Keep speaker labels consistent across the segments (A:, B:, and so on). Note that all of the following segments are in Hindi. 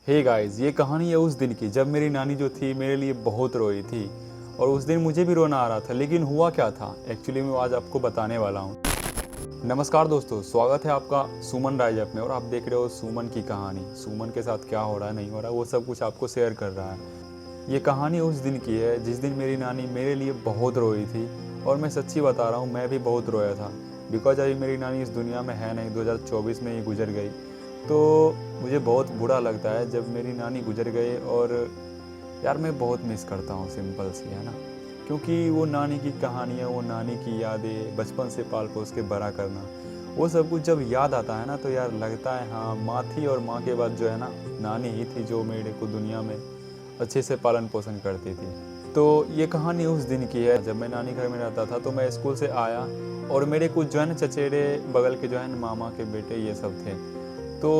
A: हे गाइस, ये कहानी है उस दिन की जब मेरी नानी जो थी मेरे लिए बहुत रोई थी। और उस दिन मुझे भी रोना आ रहा था, लेकिन हुआ क्या था एक्चुअली मैं आज आपको बताने वाला हूँ। नमस्कार दोस्तों, स्वागत है आपका सुमन राइज ऐप में। और आप देख रहे हो सुमन की कहानी। सुमन के साथ क्या हो रहा है नहीं हो रहा है वो सब कुछ आपको शेयर कर रहा है। ये कहानी उस दिन की है जिस दिन मेरी नानी मेरे लिए बहुत रोई थी। और मैं सच्ची बता रहा हूँ, मैं भी बहुत रोया था। बिकॉज अभी मेरी नानी इस दुनिया में है नहीं, 2024 में ही गुजर गई। तो मुझे बहुत बुरा लगता है जब मेरी नानी गुजर गई। और यार मैं बहुत मिस करता हूँ, सिंपल सी है ना। क्योंकि वो नानी की कहानियाँ, वो नानी की यादें, बचपन से पाल पोस के बड़ा करना, वो सब कुछ जब याद आता है ना तो यार लगता है हाँ माँ थी। और माँ के बाद जो है ना, नानी ही थी जो मेरे को दुनिया में अच्छे से पालन पोषण करती थी। तो ये कहानी उस दिन की है जब मैं नानी घर में रहता था। तो मैं स्कूल से आया और मेरे कुछ जो है ना चचेरे बगल के जो है ना मामा के बेटे ये सब थे। तो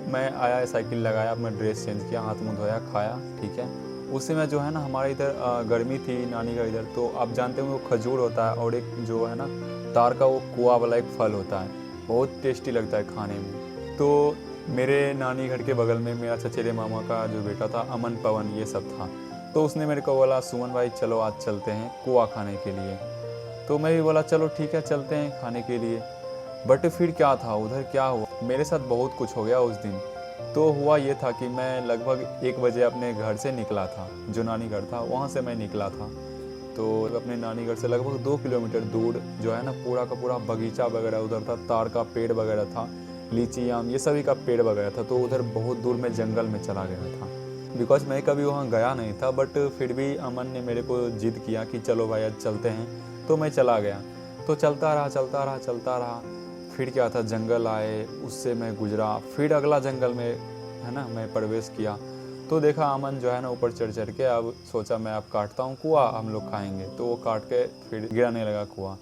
A: मैं आया, साइकिल लगाया, अपना ड्रेस चेंज किया, हाथ मुँह धोया, खाया, ठीक है। उस समय जो है ना हमारे इधर गर्मी थी नानी का इधर। तो आप जानते हो वो खजूर होता है और एक जो है ना तार का वो कुआ वाला एक फल होता है, बहुत टेस्टी लगता है खाने में। तो मेरे नानी घर के बगल में मेरा चचेरे मामा का जो बेटा था, अमन पवन ये सब था। तो उसने मेरे को बोला, सुमन भाई चलो आज चलते हैं कुआ खाने के लिए। तो मैं भी बोला चलो ठीक है चलते हैं खाने के लिए। बट फिर क्या था उधर, क्या हुआ मेरे साथ, बहुत कुछ हो गया उस दिन। तो हुआ ये था कि मैं लगभग 1 बजे अपने घर से निकला था, जो नानी घर था वहाँ से मैं निकला था। तो अपने नानी घर से लगभग 2 किलोमीटर दूर जो है ना पूरा का पूरा बगीचा वगैरह उधर था, तार का पेड़ वगैरह था, लीची आम ये सभी का पेड़ वगैरह था। तो उधर बहुत दूर में जंगल में चला गया था। बिकॉज मैं कभी वहाँ गया नहीं था, बट फिर भी अमन ने मेरे को जिद किया कि चलो भाई आज चलते हैं। तो मैं चला गया। तो चलता रहा चलता रहा चलता रहा। फिर क्या था, जंगल आए, उससे मैं गुजरा, फिर अगला जंगल में है ना मैं प्रवेश किया। तो देखा अमन जो है ना ऊपर चढ़ चढ़ के, अब सोचा मैं अब काटता हूँ कुआ, हम लोग खाएंगे। तो वो काट के फिर गिराने लगा कुआ।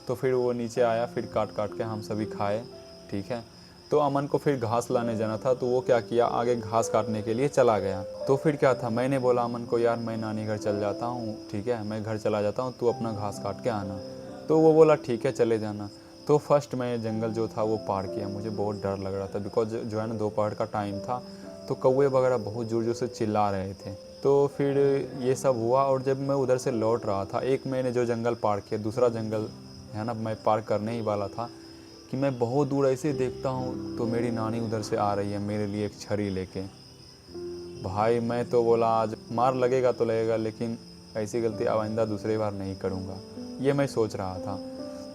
A: तो फिर वो नीचे आया, फिर काट काट के हम सभी खाए, ठीक है। तो अमन को फिर घास लाने जाना था, तो वो क्या किया, आगे घास काटने के लिए चला गया। तो फिर क्या था, मैंने बोला अमन को, यार मैं नानी घर चल जाता हूँ, ठीक है, मैं घर चला जाता हूँ, तू अपना घास काट के आना। तो वो बोला ठीक है चले जाना। तो फर्स्ट मैं जंगल जो था वो पार किया। मुझे बहुत डर लग रहा था बिकॉज जो है ना दोपहर का टाइम था। तो कौवे वगैरह बहुत ज़ोर ज़ोर से चिल्ला रहे थे। तो फिर ये सब हुआ। और जब मैं उधर से लौट रहा था, एक मैंने जो जंगल पार किया, दूसरा जंगल है ना मैं पार करने ही वाला था, कि मैं बहुत दूर ऐसे देखता हूँ तो मेरी नानी उधर से आ रही है मेरे लिए एक छड़ी लेके। भाई मैं तो बोला आज मार लगेगा तो लगेगा, लेकिन ऐसी गलती आइंदा दूसरी बार नहीं करूँगा, ये मैं सोच रहा था।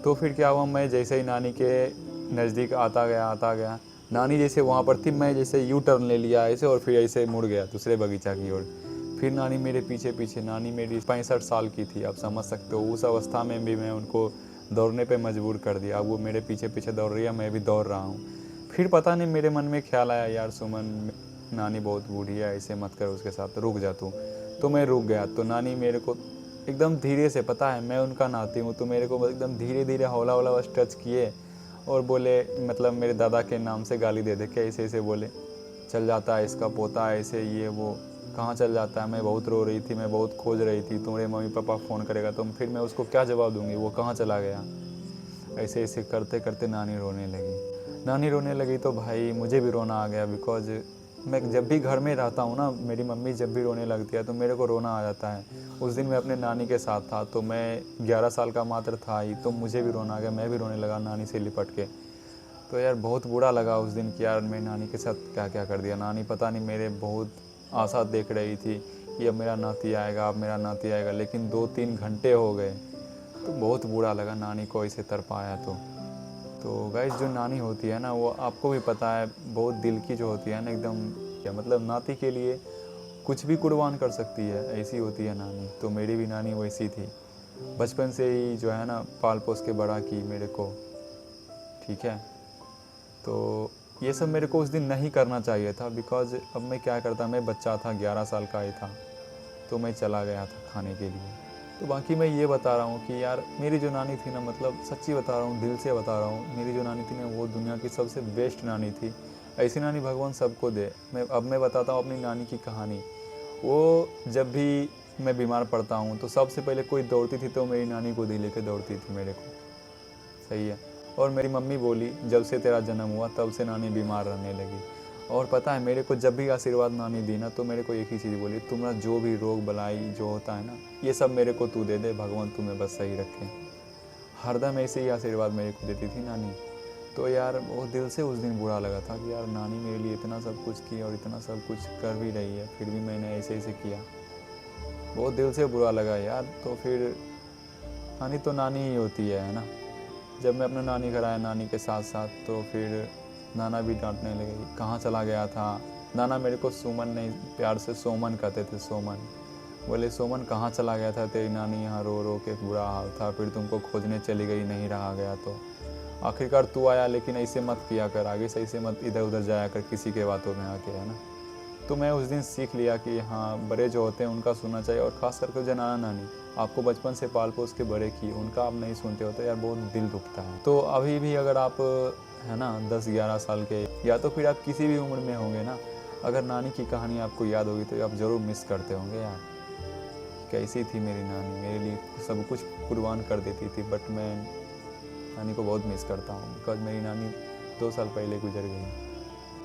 A: तो फिर क्या हुआ, मैं जैसे ही नानी के नज़दीक आता गया, नानी जैसे वहाँ पर थी, मैं जैसे यू टर्न ले लिया ऐसे और फिर ऐसे मुड़ गया दूसरे बगीचा की ओर। फिर नानी मेरे पीछे पीछे, नानी मेरी 65 साल की थी, आप समझ सकते हो उस अवस्था में भी मैं उनको दौड़ने पे मजबूर कर दिया। अब वो मेरे पीछे पीछे दौड़ रही है, मैं भी दौड़ रहा हूँ। फिर पता नहीं मेरे मन में ख्याल आया, यार सुमन नानी बहुत बूढ़ी है, ऐसे मत कर उसके साथ, रुक जा तू। तो मैं रुक गया। तो नानी मेरे को एकदम धीरे से, पता है मैं उनका नाती हूँ, तो मेरे को एकदम धीरे धीरे हौला हौला बस टच किए और बोले, मतलब मेरे दादा के नाम से गाली दे दे के ऐसे ऐसे बोले, चल जाता है इसका पोता ऐसे ये वो, कहाँ चल जाता है। मैं बहुत रो रही थी, मैं बहुत खोज रही थी, तुम्हारे मम्मी पापा फ़ोन करेगा तो फिर मैं उसको क्या जवाब दूंगी, वो कहाँ चला गया। ऐसे ऐसे करते करते नानी रोने लगी। नानी रोने लगी तो भाई मुझे भी रोना आ गया। बिकॉज मैं जब भी घर में रहता हूँ ना, मेरी मम्मी जब भी रोने लगती है तो मेरे को रोना आ जाता है। उस दिन मैं अपने नानी के साथ था, तो मैं 11 साल का मात्र था ही, तो मुझे भी रोना आ गया, मैं भी रोने लगा नानी से लिपट के। तो यार बहुत बुरा लगा उस दिन कि यार मैं नानी के साथ क्या क्या कर दिया। नानी पता नहीं मेरे बहुत आशा देख रही थी कि अब मेरा नाती आएगा, अब मेरा नाती आएगा, लेकिन 2-3 घंटे हो गए। तो बहुत बुरा लगा नानी को ऐसे तरपाया। तो गाइस जो नानी होती है ना, वो आपको भी पता है बहुत दिल की जो होती है ना एकदम, क्या मतलब नाती के लिए कुछ भी कुर्बान कर सकती है, ऐसी होती है नानी। तो मेरी भी नानी वैसी थी, बचपन से ही जो है ना पाल पोस के बड़ा की मेरे को, ठीक है। तो ये सब मेरे को उस दिन नहीं करना चाहिए था। बिकॉज अब मैं क्या करता, मैं बच्चा था, 11 साल का ही था, तो मैं चला गया था खाने के लिए। तो बाकी मैं ये बता रहा हूँ कि यार मेरी जो नानी थी ना, मतलब सच्ची बता रहा हूँ, दिल से बता रहा हूँ, मेरी जो नानी थी ना वो दुनिया की सबसे बेस्ट नानी थी। ऐसी नानी भगवान सबको दे। मैं बताता हूँ अपनी नानी की कहानी। वो जब भी मैं बीमार पड़ता हूँ तो सबसे पहले कोई दौड़ती थी तो मेरी नानी गोदी लेके दौड़ती थी मेरे को, सही है। और मेरी मम्मी बोली जब से तेरा जन्म हुआ तब से नानी बीमार रहने लगी। और पता है मेरे को जब भी आशीर्वाद नानी दी ना, तो मेरे को एक ही चीज़ बोली, तुम्हारा जो भी रोग बलाई जो होता है ना, ये सब मेरे को तू दे दे, भगवान तुम्हें बस सही रखे। हरदम ऐसे ही आशीर्वाद मेरे को देती थी नानी। तो यार वो दिल से उस दिन बुरा लगा था कि यार नानी मेरे लिए इतना सब कुछ की और इतना सब कुछ कर भी रही है, फिर भी मैंने ऐसे ऐसे किया। बहुत दिल से बुरा लगा यार। तो फिर नानी तो नानी ही होती है ना। जब मैं अपने नानी घर आया नानी के साथ साथ, तो फिर नाना भी डांटने लगे, कहाँ चला गया था। नाना मेरे को सुमन नहीं, प्यार से सोमन कहते थे, सोमन। बोले सोमन कहाँ चला गया था, तेरी नानी यहाँ रो रो के बुरा हाल था, फिर तुमको खोजने चली गई, नहीं रहा गया तो आखिरकार तू आया, लेकिन ऐसे मत किया कर, आगे से ऐसे मत इधर उधर जाया कर किसी के बातों में आके, है ना। तो मैं उस दिन सीख लिया कि हाँ, बड़े जो होते हैं उनका सुनना चाहिए। और ख़ास करके जो नाना नानी आपको बचपन से पाल पोस के बड़े किए, उनका आप नहीं सुनते हो तो यार बहुत दिल दुखता है। तो अभी भी अगर आप है ना 10-11 साल के, या तो फिर आप किसी भी उम्र में होंगे ना, अगर नानी की कहानी आपको याद होगी तो आप ज़रूर मिस करते होंगे यार, कैसी थी मेरी नानी, मेरे लिए सब कुछ कुर्बान कर देती थी। बट मैं नानी को बहुत मिस करता हूँ, बिकॉज मेरी नानी 2 साल पहले गुजर गई।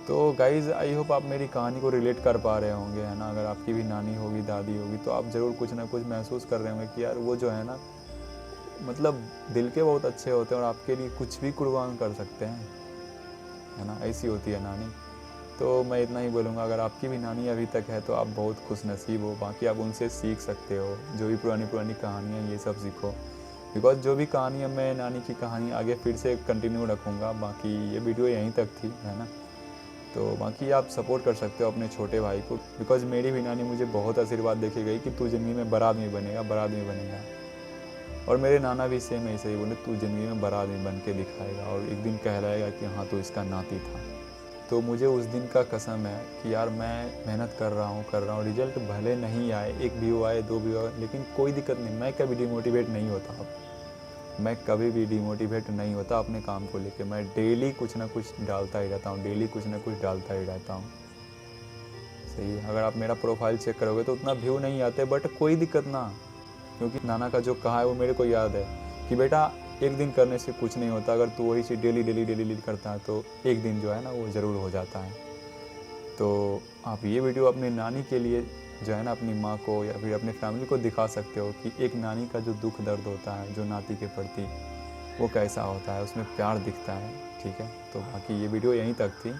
A: तो गाइज़ आई होप आप मेरी कहानी को रिलेट कर पा रहे होंगे, है ना। अगर आपकी भी नानी होगी, दादी होगी, तो आप ज़रूर कुछ ना कुछ महसूस कर रहे होंगे कि यार वो जो है ना, मतलब दिल के बहुत अच्छे होते हैं और आपके लिए कुछ भी कुर्बान कर सकते हैं, है ना। ऐसी होती है नानी। तो मैं इतना ही बोलूँगा, अगर आपकी भी नानी अभी तक है तो आप बहुत खुशनसीब हो। बाकी आप उनसे सीख सकते हो, जो भी पुरानी पुरानी कहानियाँ ये सब सीखो। बिकॉज जो भी कहानी है, मैं नानी की कहानी आगे फिर से कंटिन्यू रखूँगा। बाकी ये वीडियो यहीं तक थी, है ना। तो बाकी आप सपोर्ट कर सकते हो अपने छोटे भाई को, बिकॉज मेरी भी नानी मुझे बहुत आशीर्वाद देके गई कि तू ज़िंदगी में बड़ा आदमी बनेगा, बड़ा आदमी बनेगा। और मेरे नाना भी सेम ऐसे ही बोले, तू ज़िंदगी में बड़ा आदमी बन के दिखाएगा और एक दिन कहलाएगा कि हाँ तू इसका नाती था। तो मुझे उस दिन का कसम है कि यार मैं मेहनत कर रहा हूँ, रिजल्ट भले नहीं आए, 1 व्यू आए 2 व्यू आए, लेकिन कोई दिक्कत नहीं, मैं कभी डिमोटिवेट नहीं होता। अब मैं कभी भी डिमोटिवेट नहीं होता अपने काम को लेके। मैं डेली कुछ ना कुछ डालता ही रहता हूँ, डेली कुछ ना कुछ डालता ही रहता हूँ। सही है, अगर आप मेरा प्रोफाइल चेक करोगे तो उतना व्यू नहीं आते, बट कोई दिक्कत ना, क्योंकि नाना का जो कहा है वो मेरे को याद है कि बेटा एक दिन करने से कुछ नहीं होता, अगर तू वही चीज़ डेली डेली डेली डेली करता है तो एक दिन जो है ना वो ज़रूर हो जाता है। तो आप ये वीडियो अपनी नानी के लिए जो है ना, अपनी माँ को या फिर अपने फैमिली को दिखा सकते हो कि एक नानी का जो दुख दर्द होता है, जो नाती के प्रति, वो कैसा होता है, उसमें प्यार दिखता है। ठीक है, तो बाकी ये वीडियो यहीं तक थी।